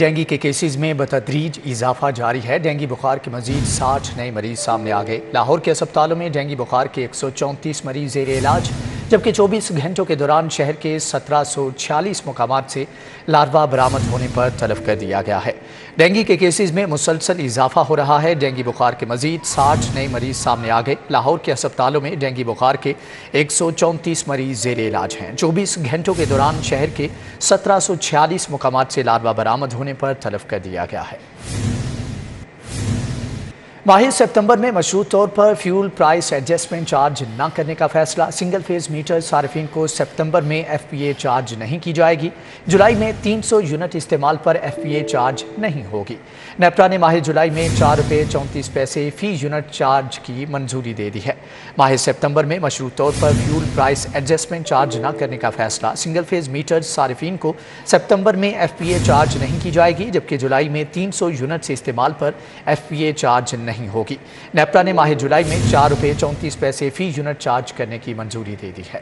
Dengue کے cases میں بتدریج اضافہ جاری ہے۔ ڈینگی بخار کے مزید 60 نئے مریض سامنے آ گئے۔ لاہور کے اسپتالوں میں ڈینگی بخار کے 134 مریض زیر علاج، جبکہ 24 گھنٹوں کے دوران شہر کے 1746 مقامات سے لاروا برآمد ہونے پر طلب کر دیا گیا ہے۔ ڈینگی کے کیسز میں مسلسل اضافہ ہو رہا ہے۔ ڈینگی بخار کے مزید 60 نئے مریض سامنے آ گئے۔ لاہور کے اسپتالوں میں ڈینگی بخار کے 134 مریض زیر علاج ہیں۔ 24 گھنٹوں کے دوران شہر کے 1746 مقامات سے لاروا برآمد ہونے پر طلب کر دیا گیا ہے۔ ماہ ستمبر میں مشروط طور پر فیول پرائس ایڈجسٹمنٹ چارج نہ کرنے کا فیصلہ۔ سنگل فیز میٹر صارفین کو ستمبر میں ایف پی اے چارج نہیں کی جائے گی۔ جولائی میں 300 یونٹ استعمال پر ایف پی اے چارج نہیں ہوگی۔ نیپرا نے ماہ جولائی میں 4 روپے 34 پیسے فی یونٹ چارج کی منظوری دے دی ہے۔ ماہ ستمبر میں مشروط طور پر فیول پرائس ایڈجسٹمنٹ چارج نہ کرنے کا فیصلہ۔ سنگل فیز میٹر صارفین کو ستمبر میں ایف پی اے چارج نہیں کی جائے گی، جبکہ جولائی میں 300 یونٹ سے استعمال پر ایف پی اے چارج نہیں ہوگی۔ نیپرا نے ماہ جولائی میں 4 روپے 34 پیسے فی یونٹ چارج کرنے کی منظوری دے دی ہے۔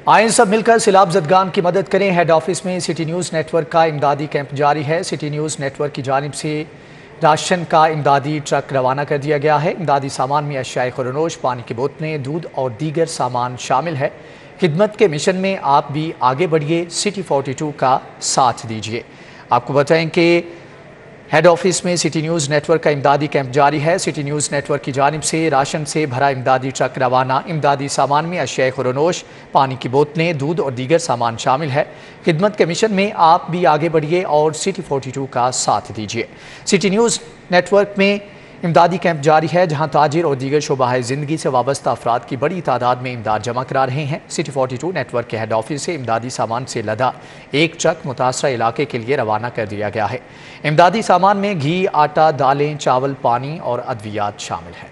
آئیں سب مل کر سیلاب زدگان کی مدد کریں۔ ہیڈ آفس میں سٹی نیوز نیٹ ورک کا امدادی کیمپ جاری ہے۔ سٹی نیوز نیٹ ورک کی جانب سے راشن کا امدادی ٹرک روانہ کر دیا گیا ہے۔ امدادی سامان میں اشیاء خورنوش، پانی کی بوتلیں، دودھ اور دیگر سامان شامل ہے۔ خدمت کے مشن میں آپ بھی آگے بڑھیے، سٹی 42 کا ساتھ دیجیے۔ آپ کو بتائیں کہ ہیڈ آفس میں سٹی نیوز نیٹ ورک کا امدادی کیمپ جاری ہے۔ سٹی نیوز نیٹ ورک کی جانب سے راشن سے بھرا امدادی ٹرک روانہ۔ امدادی سامان میں اشیاء خورنوش، پانی کی بوتلیں، دودھ اور دیگر سامان شامل ہے۔ خدمت کے مشن میں آپ بھی آگے بڑھیے اور سٹی 42 کا ساتھ دیجیے۔ سٹی نیوز نیٹ ورک میں امدادی کیمپ جاری ہے، جہاں تاجر اور دیگر شعبہ زندگی سے وابستہ افراد کی بڑی تعداد میں امداد جمع کرا رہے ہیں۔ سٹی 42 نیٹ ورک کے ہیڈ آفس سے امدادی سامان سے لدا ایک ٹرک متاثرہ علاقے کے لیے روانہ کر دیا گیا ہے۔ امدادی سامان میں گھی، آٹا، دالیں، چاول، پانی اور ادویات شامل ہیں۔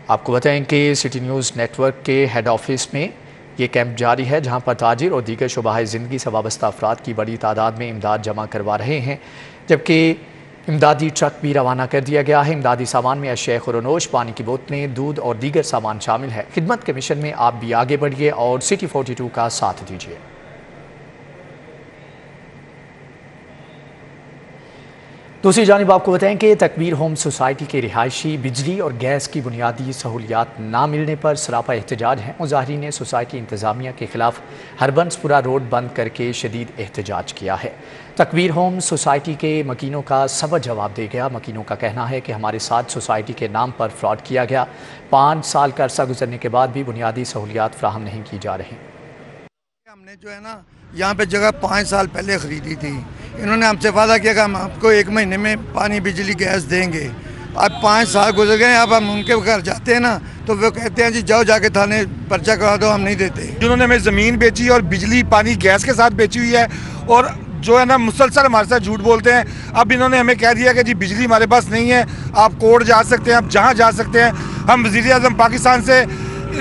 آپ کو بتائیں کہ سٹی نیوز نیٹ ورک کے ہیڈ آفس میں یہ کیمپ جاری ہے، جہاں پر تاجر اور دیگر شعبہ زندگی سے وابستہ افراد کی بڑی تعداد میں امداد جمع کروا رہے ہیں، جبکہ امدادی ٹرک بھی روانہ کر دیا گیا ہے۔ امدادی سامان میں اشیاء خورنوش، پانی کی بوتلیں، دودھ اور دیگر سامان شامل ہے۔ خدمت کے مشن میں آپ بھی آگے بڑھیے اور سٹی 42 کا ساتھ دیجیے۔ دوسری جانب آپ کو بتائیں کہ تکبیر ہوم سوسائٹی کے رہائشی بجلی اور گیس کی بنیادی سہولیات نہ ملنے پر سراپا احتجاج ہیں۔ مظاہرین نے سوسائٹی انتظامیہ کے خلاف ہربنسپورہ روڈ بند کر کے شدید احتجاج کیا ہے۔ تکبیر ہوم سوسائٹی کے مکینوں کا سبق جواب دے گیا۔ مکینوں کا کہنا ہے کہ ہمارے ساتھ سوسائٹی کے نام پر فراڈ کیا گیا۔ 5 سال کا عرصہ گزرنے کے بعد بھی بنیادی سہولیات فراہم نہیں کی جا رہی۔ ہم نے جو ہے نا یہاں پہ جگہ 5 سال پہلے خریدی تھی۔ انہوں نے ہم سے وعدہ کیا کہ ہم آپ کو 1 مہینے میں پانی بجلی گیس دیں گے۔ اب 5 سال گزر گئے، اب ہم ان کے گھر جاتے ہیں نا تو وہ کہتے ہیں جی جاؤ جا کے تھانے پرچہ کرا دو، ہم نہیں دیتے۔ جنہوں نے ہمیں زمین بیچی اور بجلی پانی گیس کے ساتھ بیچی ہوئی ہے، اور جو ہے نا مسلسل ہمارے ساتھ جھوٹ بولتے ہیں۔ اب انہوں نے ہمیں کہہ دیا کہ جی بجلی ہمارے پاس نہیں ہے، آپ کورٹ جا سکتے ہیں، آپ جہاں جا سکتے ہیں۔ ہم وزیر اعظم پاکستان سے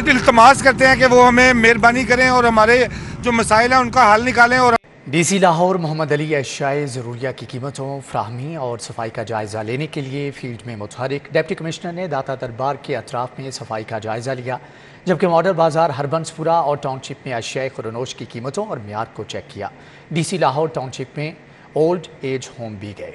التماس کرتے ہیں کہ وہ ہمیں مہربانی کریں اور ہمارے جو مسائل ہیں ان کا حل نکالیں۔ اور ڈی سی لاہور محمد علی اشیاء ضروریہ کی قیمتوں، فراہمی اور صفائی کا جائزہ لینے کے لیے فیلڈ میں متحرک۔ ڈپٹی کمشنر نے داتا دربار کے اطراف میں صفائی کا جائزہ لیا، جبکہ ماڈل بازار ہربنسپورہ اور ٹاؤن شپ میں اشیاء خورنوش کی قیمتوں اور معیار کو چیک کیا۔ ڈی سی لاہور ٹاؤن شپ میں اولڈ ایج ہوم بھی گئے۔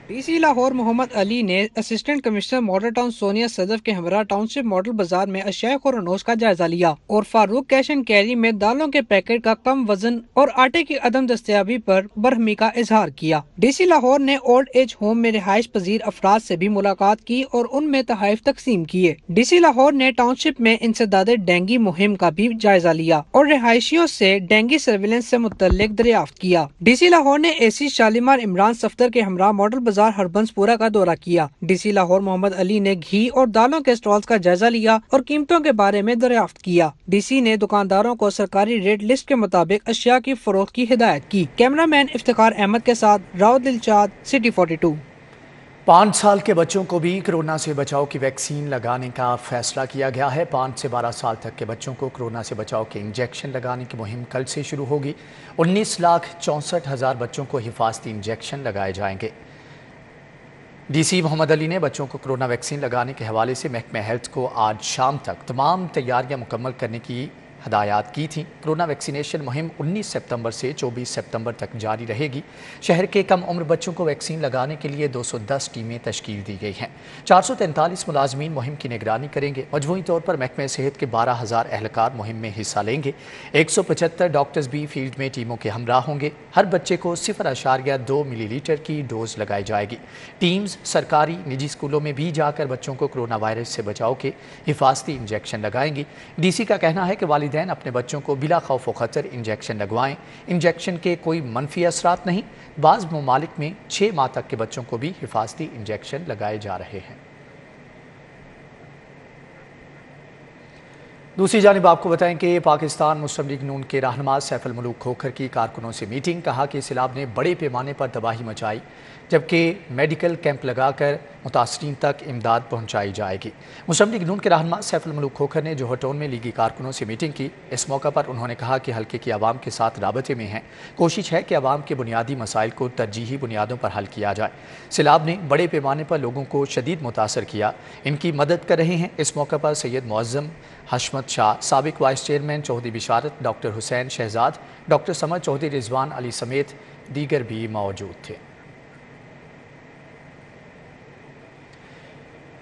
ڈی سی لاہور محمد علی نے assistant commissioner Model Town Sonia Sadaf کے ہمراہ ٹاؤن شپ ماڈل بازار میں اشیاء خورنوش کا جائزہ لیا اور فاروق کیش اینڈ کیری میں دالوں کے پیکٹ کا کم وزن اور آٹے کی عدم دستیابی پر برہمی کا اظہار کیا۔ ڈی سی لاہور نے اولڈ ایج ہوم میں رہائش پذیر افراد سے بھی ملاقات کی اور ان میں تحائف تقسیم کیے۔ ڈی سی لاہور نے ٹاؤن شپ میں انسداد ڈینگی مہم کا بھی جائزہ لیا اور رہائشیوں سے ڈینگی سرویلنس سے متعلق دریافت کیا۔ ڈی سی لاہور نے اے سی شالیمار عمران صفدر کے ہمراہ ماڈل بازار ہربنسپورہ کا دورہ کیا۔ ڈی سی لاہور محمد علی نے گھی اور دالوں کے اسٹالز کا جائزہ لیا اور قیمتوں کے بارے میں دریافت کیا۔ ڈی سی نے دکانداروں کو سرکاری ریٹ لسٹ کے مطابق اشیاء کی فروخت کی ہدایت کی۔ کیمرہ مین افتخار احمد کے ساتھ راؤ دلشاد، سٹی 42۔ 5 سال کے بچوں کو بھی کورونا سے بچاؤ کی ویکسین لگانے کا فیصلہ کیا گیا ہے۔ 5 سے 12 سال تک کے بچوں کو کورونا سے بچاؤ کے انجیکشن لگانے کی مہم کل سے شروع ہوگی۔ 19,64,000 بچوں کو حفاظتی انجیکشن لگائے جائیں گے۔ ڈی سی محمد علی نے بچوں کو کورونا ویکسین لگانے کے حوالے سے محکمہ ہیلتھ کو آج شام تک تمام تیاریاں مکمل کرنے کی ہدایات کی تھیں۔ کورونا ویکسینیشن مہم 19 سپتمبر سے 24 سپتمبر تک جاری رہے گی۔ شہر کے کم عمر بچوں کو ویکسین لگانے کے لیے 210 ٹیمیں تشکیل دی گئی ہیں۔ 443 ملازمین مہم کی نگرانی کریں گے۔ مجموعی طور پر محکمہ صحت کے 12,000 اہلکار مہم میں حصہ لیں گے۔ 175 ڈاکٹرز بھی فیلڈ میں ٹیموں کے ہمراہ ہوں گے۔ ہر بچے کو 0.2 ملی لیٹر کی ڈوز لگائی جائے گی۔ ٹیمز سرکاری نجی اسکولوں میں بھی جا کر بچوں کو کورونا وائرس سے بچاؤ کے حفاظتی انجیکشن لگائیں گی۔ ڈی سی کا کہنا ہے کہ والدین اپنے بچوں کو بلا خوف و خطر انجیکشن لگوائیں۔ انجیکشن کے کوئی منفی اثرات نہیں۔ بعض ممالک میں 6 ماہ تک کے بچوں کو بھی حفاظتی انجیکشن لگائے جا رہے ہیں۔ دوسری جانب آپ کو بتائیں کہ پاکستان مسلم لیگ نون کے رہنما سیف الملوک کھوکھر کی کارکنوں سے میٹنگ۔ کہا کہ سیلاب نے بڑے پیمانے پر تباہی مچائی، جبکہ میڈیکل کیمپ لگا کر متاثرین تک امداد پہنچائی جائے گی۔ مسلم لیگ نون کے رہنما سیف الملوک کھوکھر نے جوہر ٹاؤن میں لیگی کارکنوں سے میٹنگ کی۔ اس موقع پر انہوں نے کہا کہ حلقے کی عوام کے ساتھ رابطے میں ہیں۔ کوشش ہے کہ عوام کے بنیادی مسائل کو ترجیحی بنیادوں پر حل کیا جائے۔ سیلاب نے بڑے پیمانے پر لوگوں کو شدید متاثر کیا، ان کی مدد کر رہے ہیں۔ اس موقع پر سید معظم حشمت شاہ، سابق وائس چیئرمین چودھری بشارت، ڈاکٹر حسین شہزاد، ڈاکٹر سمد چودھری، رضوان علی سمیت دیگر بھی موجود تھے۔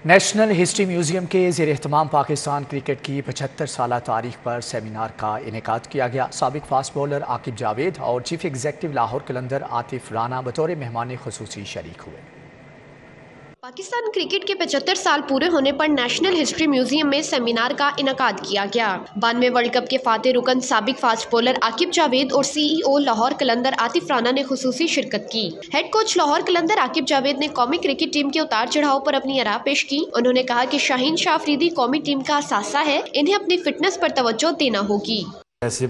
نیشنل ہسٹری میوزیم کے زیر اہتمام پاکستان کرکٹ کی 75 سالہ تاریخ پر سیمینار کا انعقاد کیا گیا۔ سابق فاسٹ بولر عاقب جاوید اور چیف ایگزیکٹو لاہور قلندر عاطف رانا بطور مہمان خصوصی شریک ہوئے۔ پاکستان کرکٹ کے 75 سال پورے ہونے پر نیشنل ہسٹری میوزیم میں سیمینار کا انعقاد کیا گیا۔ 92 ورلڈ کپ کے فاتح رکن سابق فاسٹ بولر عاقب جاوید اور سی ای او لاہور قلندر عاطف رانا نے خصوصی شرکت کی۔ ہیڈ کوچ لاہور قلندر عاقب جاوید نے قومی کرکٹ ٹیم کے اتار چڑھاؤ پر اپنی آراء پیش کی۔ انہوں نے کہا کہ شاہین شاہ افریدی قومی ٹیم کا اثاثہ ہے، انہیں اپنی فٹنس پر توجہ دینا ہوگی۔ ایسے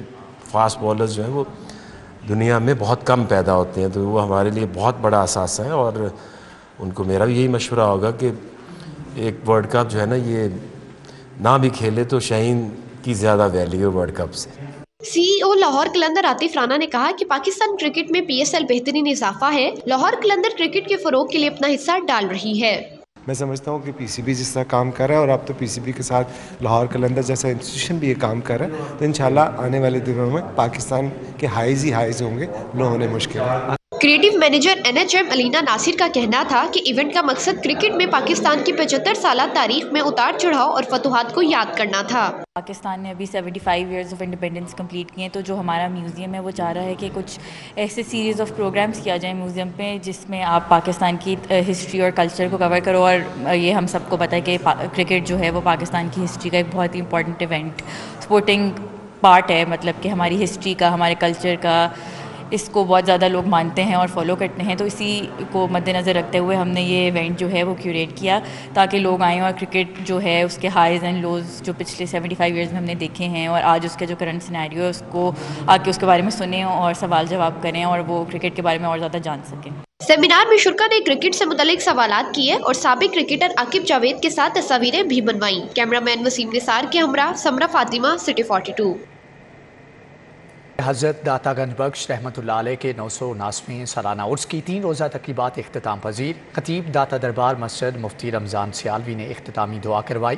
فاسٹ بولرز جو ہیں وہ دنیا میں بہت کم پیدا ہوتے ہیں، تو وہ ہمارے لیے بہت بڑا اثاثہ ہے، اور ان کو میرا بھی یہی مشورہ ہوگا کہ ایک ورلڈ کپ جو ہے نا، یہ نہ بھی کھیلے تو شاہین کی زیادہ ویلیو ہے ورلڈ کپ سے۔ سی ای او لاہور قلندر عاطف رانا نے کہا کہ پاکستان کرکٹ میں پی ایس ایل بہترین اضافہ ہے، لاہور قلندر کرکٹ کے فروغ کے لیے اپنا حصہ ڈال رہی ہے۔ میں سمجھتا ہوں کہ پی سی بی جس طرح کام کر رہا ہے، اور اب تو پی سی بی کے ساتھ لاہور قلندر جیسا انسٹیٹیوشن بھی یہ کام کر رہا ہے، تو انشاءاللہ آنے والے دنوں میں پاکستان کے ہائیز ہی ہائیز ہوں گے، نہ ہونے مشکل ہے۔ کریٹو مینیجر NHM علینا ناصر کا کہنا تھا کہ ایونٹ کا مقصد کرکٹ میں پاکستان کی 75 سالہ تاریخ میں اتار چڑھاؤ اور فتوحات کو یاد کرنا تھا۔ پاکستان نے ابھی 75 ایئرز آف انڈیپینڈنس کمپلیٹ کیے ہیں، تو جو ہمارا میوزیم ہے وہ چاہ رہا ہے کہ کچھ ایسے سیریز آف پروگرامس کیا جائیں میوزیم پہ، جس میں آپ پاکستان کی ہسٹری اور کلچر کو کور کرو۔ اور یہ ہم سب کو پتہ ہے کہ کرکٹ جو ہے وہ پاکستان کی ہسٹری کا ایک بہت ہی امپورٹنٹ ایونٹ، اسپورٹنگ پارٹ ہے، مطلب کہ ہماری ہسٹری کا، ہمارے کلچر کا، اس کو بہت زیادہ لوگ مانتے ہیں اور فالو کرتے ہیں۔ تو اسی کو مد نظر رکھتے ہوئے ہم نے یہ ایونٹ جو ہے وہ کیوریٹ کیا، تاکہ لوگ آئیں اور کرکٹ جو ہے اس کے ہائیز اینڈ لوز جو پچھلے 75 ایئرز میں ہم نے دیکھے ہیں، اور آج اس کا جو کرنٹ سینیریو ہے، اس کو آ کے اس کے بارے میں سنیں اور سوال جواب کریں، اور وہ کرکٹ کے بارے میں اور زیادہ جان سکیں۔ سیمینار میں شرکا نے کرکٹ سے متعلق سوالات کیے اور سابق کرکٹر عاقب جاوید کے ساتھ تصاویریں بھی بنوائیں۔ کیمرہ مین وسیم نثار کے ہمراہ سمرہ فاطمہ، سٹی 42۔ حضرت داتا گنج بخش رحمۃ اللہ علیہ کے 979ویں سالانہ عرس کی 3 روزہ تقریبات اختتام پذیر۔ خطیب داتا دربار مسجد مفتی رمضان سیالوی نے اختتامی دعا کروائی۔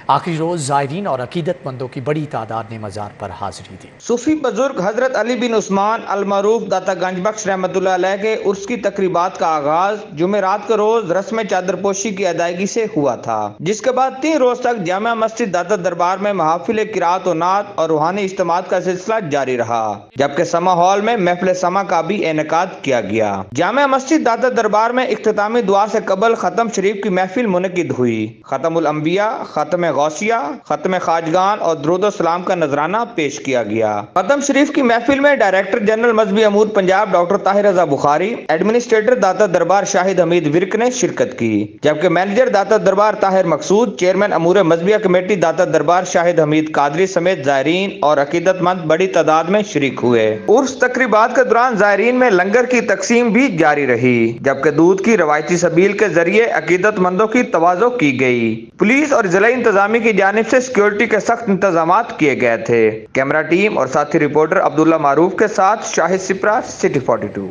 آخری روز زائرین اور عقیدت مندوں کی بڑی تعداد نے مزار پر حاضری دی۔ صوفی بزرگ حضرت علی بن عثمان المعروف داتا گنج بخش رحمۃ اللہ علیہ کے عرس کی تقریبات کا آغاز جمعرات کے روز رسم چادر پوشی کی ادائیگی سے ہوا تھا، جس کے بعد 3 روز تک جامع مسجد داتا دربار میں محافل قرات و نعت اور روحانی اجتماعات کا سلسلہ جاری رہا، جبکہ سما ہال میں محفل سما کا بھی انعقاد کیا گیا۔ جامع مسجد داتا دربار میں اختتامی دعا سے قبل ختم شریف کی محفل منعقد ہوئی۔ ختم الانبیاء، ختم غوثیہ، ختم خواجگان اور درود و سلام کا نذرانہ پیش کیا گیا۔ ختم شریف کی محفل میں ڈائریکٹر جنرل مذہبی امور پنجاب ڈاکٹر طاہر رضا بخاری، ایڈمنسٹریٹر داتا دربار شاہد حمید ورک نے شرکت کی، جبکہ مینیجر داتا دربار طاہر مقصود، چیئرمین امور مذہبیہ کمیٹی داتا دربار شاہد حمید قادری سمیت زائرین اور عقیدت مند بڑی تعداد میں شریک ہوئے۔ عرس تقریبات کے دوران زائرین میں لنگر کی تقسیم بھی جاری رہی، جبکہ دودھ کی روایتی سبیل کے ذریعے عقیدت مندوں کی تواضع کی گئی۔ پولیس اور ضلعی انتظامیہ کی جانب سے سیکیورٹی کے سخت انتظامات کیے گئے تھے۔ کیمرہ ٹیم اور ساتھی رپورٹر عبداللہ معروف کے ساتھ شاہد سپرا، سٹی 42۔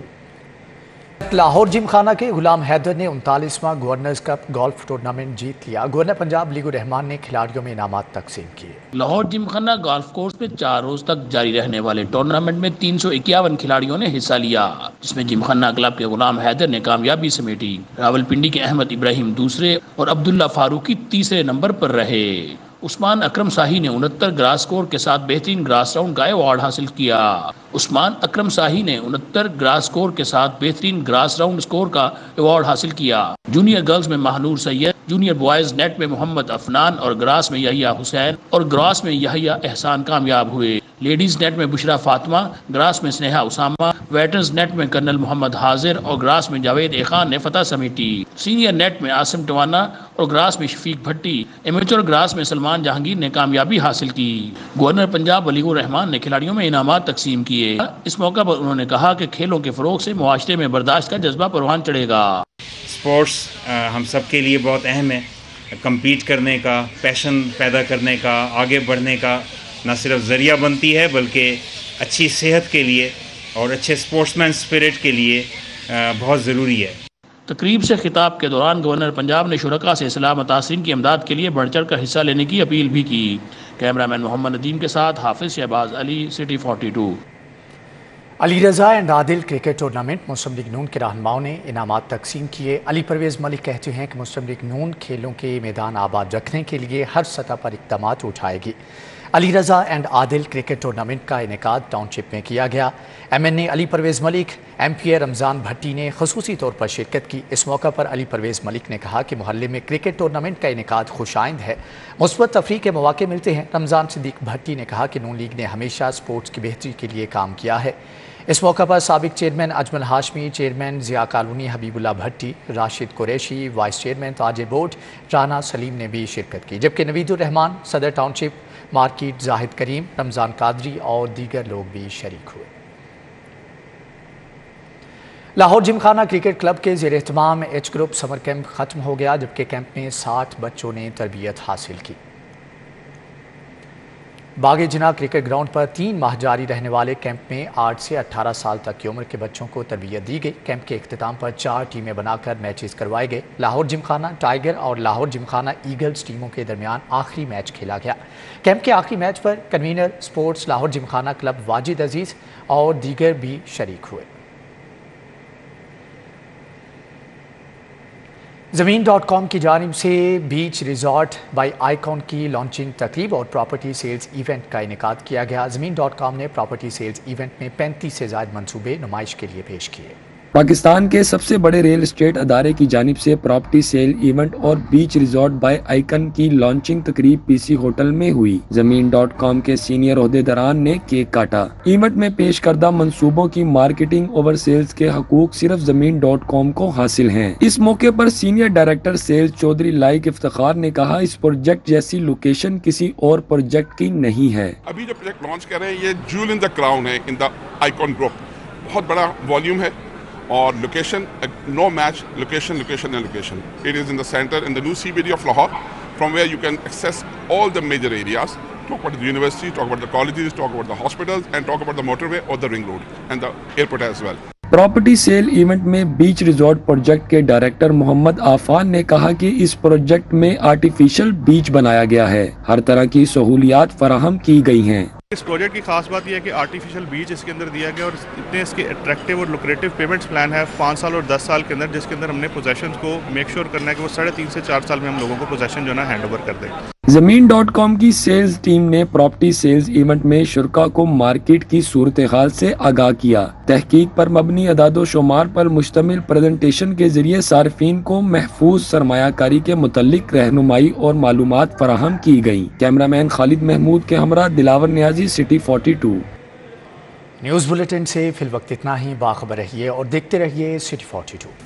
لاہور جم خانہ کے غلام حیدر نے 39واں گورنرز کپ گولف ٹورنامنٹ جیت لیا۔ گورنر پنجاب لیگ الرحمان نے کھلاڑیوں میں انعامات تقسیم کیے۔ لاہور جم خانہ گولف کورس پہ 4 روز تک جاری رہنے والے ٹورنامنٹ میں 351 کھلاڑیوں نے حصہ لیا، جس میں جم خانہ کلب کے غلام حیدر نے کامیابی سمیٹی۔ راولپنڈی کے احمد ابراہیم دوسرے اور عبداللہ فاروقی تیسرے نمبر پر رہے۔ عثمان اکرم شاہی نے 69 گراس سکور کے ساتھ بہترین گراس راؤنڈ کا ایوارڈ حاصل کیا۔ عثمان اکرم شاہی نے 69 گراس سکور کے ساتھ بہترین گراس راؤنڈ سکور کا ایوارڈ حاصل کیا۔ جونیئر گرلز میں ماہنور سید، جونیئر بوائز نیٹ میں محمد افنان اور گراس میں یحییٰ حسین اور گراس میں یحییٰ احسان کامیاب ہوئے۔ لیڈیز نیٹ میں بشرا فاطمہ، گراس میں سنیہا اسامہ، ویٹرز نیٹ میں کرنل محمد حاضر اور گراس میں جاوید اخان نے فتح سمیٹی۔ سینئر نیٹ میں عاصم ٹوانا اور گراس میں شفیق بھٹی، ایمیچر گراس میں سلمان جہانگیر نے کامیابی حاصل کی۔ گورنر پنجاب لیگ الرحمان نے کھلاڑیوں میں انعامات تقسیم کیے۔ اس موقع پر انہوں نے کہا کہ کھیلوں کے فروغ سے معاشرے میں برداشت کا جذبہ پروان چڑھے گا۔ اسپورٹس ہم سب کے لیے بہت اہم ہے۔ کمپیٹ کرنے کا، پیشن پیدا کرنے کا، آگے بڑھنے کا نہ صرف ذریعہ بنتی ہے بلکہ اچھی صحت کے لیے اور اچھے اسپورٹس مین اسپرٹ کے لیے بہت ضروری ہے۔ تقریب سے خطاب کے دوران گورنر پنجاب نے شرکاء سے اصلاح متاثرین کی امداد کے لیے بڑھ چڑھ کر حصہ لینے کی اپیل بھی کی۔ کیمرہ مین محمد ندیم کے ساتھ Hafiz Shahbaz Ali, city 42۔ Ali Raza and Adil cricket tournament Muslim League Noon کے رہنماؤں نے انعامات تقسیم کیے۔ علی پرویز ملک کہتے ہیں کہ مسلم لیگ نون کھیلوں کے میدان آباد رکھنے کے لیے ہر سطح پر اقدامات اٹھائے گی۔ علی Raza and Adil cricket tournament کا انعقاد ٹاؤن شپ میں کیا گیا۔ ایم این اے علی پرویز ملک، ایم پی اے رمضان بھٹی نے خصوصی طور پر شرکت کی۔ اس موقع پر علی پرویز ملک نے کہا کہ محلے میں کرکٹ ٹورنامنٹ کا انعقاد خوش آئند ہے، مثبت تفریح کے مواقع ملتے ہیں۔ رمضان صدیق بھٹی نے کہا کہ نون لیگ نے ہمیشہ سپورٹس کی بہتری کے لیے کام کیا ہے۔ اس موقع پر سابق chairman Ajmal Hashmi, chairman Zia colony Habib Ullah Bhatti, Rashid Qureshi, vice chairman Taj board Rana Saleem نے بھی شرکت کی، جبکہ نوید الرحمان، صدر township market Zahid Karim, Ramzan Qadri اور دیگر لوگ بھی شریک ہوئے۔ لاہور جم خانہ کرکٹ کلب کے زیر اہتمام ایچ گروپ سمر کیمپ ختم ہو گیا، جبکہ کیمپ میں 60 بچوں نے تربیت حاصل کی۔ باغ جناح کرکٹ گراؤنڈ پر 3 ماہ جاری رہنے والے کیمپ میں 8 سے 18 سال تک کی عمر کے بچوں کو تربیت دی گئی۔ کیمپ کے اختتام پر 4 ٹیمیں بنا کر میچز کروائے گئے۔ لاہور جم خانہ ٹائیگر اور لاہور جم خانہ ایگلز ٹیموں کے درمیان آخری میچ کھیلا گیا۔ کیمپ کے آخری میچ پر کنوینر سپورٹس لاہور جم خانہ کلب واجد عزیز اور دیگر بھی شریک ہوئے۔ زمین.com کی جانب سے بیچ ریزارٹ بائی آئیکن کی لانچنگ تقریب اور پراپرٹی سیلز ایونٹ کا انعقاد کیا گیا۔ زمین.com نے پراپرٹی سیلز ایونٹ میں 35 سے زائد منصوبے نمائش کے لیے پیش کیے۔ پاکستان کے سب سے بڑے ریل اسٹیٹ ادارے کی جانب سے پراپرٹی سیل ایونٹ اور بیچ ریزارٹ بائی آئیکن کی لانچنگ تقریب پی سی ہوٹل میں ہوئی۔ زمین.com کے سینئر عہدیداران نے کیک کاٹا۔ ایونٹ میں پیش کردہ منصوبوں کی مارکیٹنگ اوور سیلز کے حقوق صرف زمین.com کو حاصل ہیں۔ اس موقع پر سینئر ڈائریکٹر سیلز چودھری لائق افتخار نے کہا اس پروجیکٹ جیسی لوکیشن کسی اور پروجیکٹ کی نہیں ہے۔ ابھی جو پروجیکٹ لانچ کر رہے ہیں یہ جول ان دا کراؤن ہے ان دا آئیکن گروپ، بہت بڑا والیوم ہے اور location no match location it is in the centre in the new C B D of Lahore from where you can access all the major areas, talk about the university, talk about the colleges, talk about the hospitals and talk about the motorway اور the ring road and the airport as well. Property sale event میں beach resort project کے director Muhammad Affan نے کہا کہ اس project میں artificial بیچ بنایا گیا ہے، ہر طرح کی سہولیات فراہم کی گئی ہیں۔ اس پروجیکٹ کی خاص بات یہ ہے کہ آرٹیفیشل بیچ اس کے اندر دیا گیا اور اتنے اس کے اٹریکٹیو اور لوکریٹو پیمنٹس پلان ہے 5 سال اور 10 سال کے اندر، جس کے اندر ہم نے پوزیشنز کو میک شور کرنا ہے کہ وہ 3.5 سے 4 سال میں ہم لوگوں کو پوزیشن جو ہے نا ہینڈ اوور کر دیں۔ زمین.com کی سیلز ٹیم نے پراپرٹی سیلز ایونٹ میں شرکاء کو مارکیٹ کی صورتحال سے آگاہ کیا۔ تحقیق پر مبنی اعداد و شمار پر مشتمل پریزنٹیشن کے ذریعے صارفین کو محفوظ سرمایہ کاری کے متعلق رہنمائی اور معلومات فراہم کی گئیں۔ کیمرہ مین خالد محمود کے ہمراہ دلاور نیازی، سٹی 42۔ نیوز بلیٹن سے فی الوقت اتنا ہی، باخبر رہیے اور دیکھتے رہیے سٹی 42۔